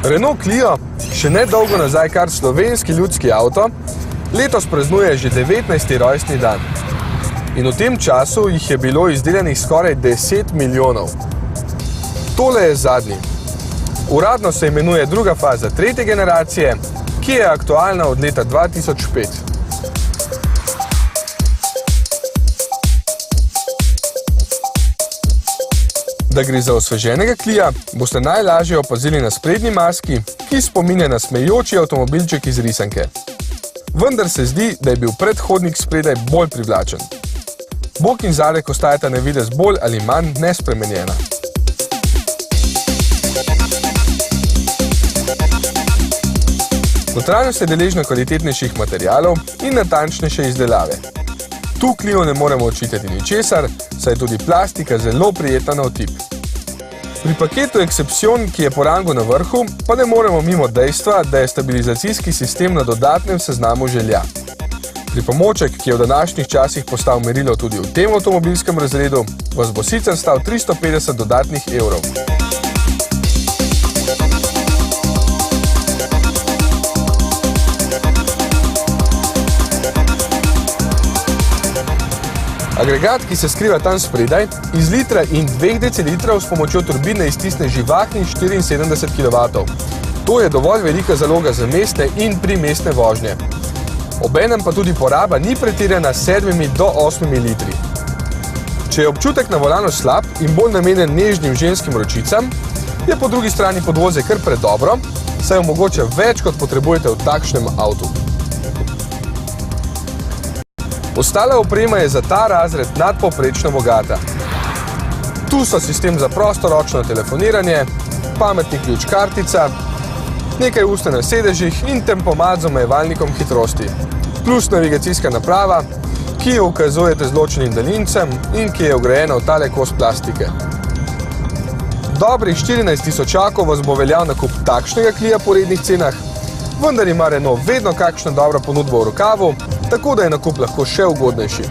Renault Clio, še nedolgo nazaj kar slovenski ljudski avto, letos praznuje že 19. rojstni dan. In v tem času jih je bilo izdelanih skoraj 10 milijonov. Tole je zadnji. Uradno se imenuje druga faza tretje generacije, ki je aktualna od leta 2005. Da gre za osveženega Clia, boste najlažje opazili na sprednji maski, ki spominja na smejoči avtomobilček iz risanke. Vendar se zdi, da je bil predhodnik spredaj bolj privlačen. Bok in zadek ostajata na videz bolj ali manj nespremenjena. Notranjost je deležna kvalitetnejših materialov in natančnejše izdelave. Tu Clio ne moremo očitati ničesar, saj je tudi plastika zelo prijetna na otip. Pri paketu Exception, ki je po rangu na vrhu, pa ne moremo mimo dejstva, da je stabilizacijski sistem na dodatnem seznamu želja. Pripomoček, ki je v današnjih časih postal merilo tudi v tem avtomobilskem razredu, vas bo sicer stal 350 dodatnih evrov. Agregat, ki se skriva tam spredaj, iz litra in 2 decilitrov s pomočjo turbine iztisne živahnih 74 kW. To je dovolj velika zaloga za mestne in primestne vožnje. Obenem pa tudi poraba ni pretirana s 7 do 8 litri. Če je občutek na volanu slab in bolj namenjen nežnim ženskim ročicam, je po drugi strani podvozje kar predobro, saj omogoča več, kot potrebujete v takšnem avtu. Ostala oprema je za ta razred nadpovprečno bogata. Tu so sistem za prostoročno telefoniranje, pametni ključ kartica, nekaj usnja na sedežih in tempomat z omejevalnikom hitrosti, plus navigacijska naprava, ki jo ukazujete z ločenim daljincem in ki je vgrajena v tale kos plastike. Dobrih 14 tisočakov vas bo veljal nakup takšnega Clia po rednih cenah, vendar ima Renault vedno kakšno dobro ponudbo v rokavu, tako da je nakup lahko še ugodnejši.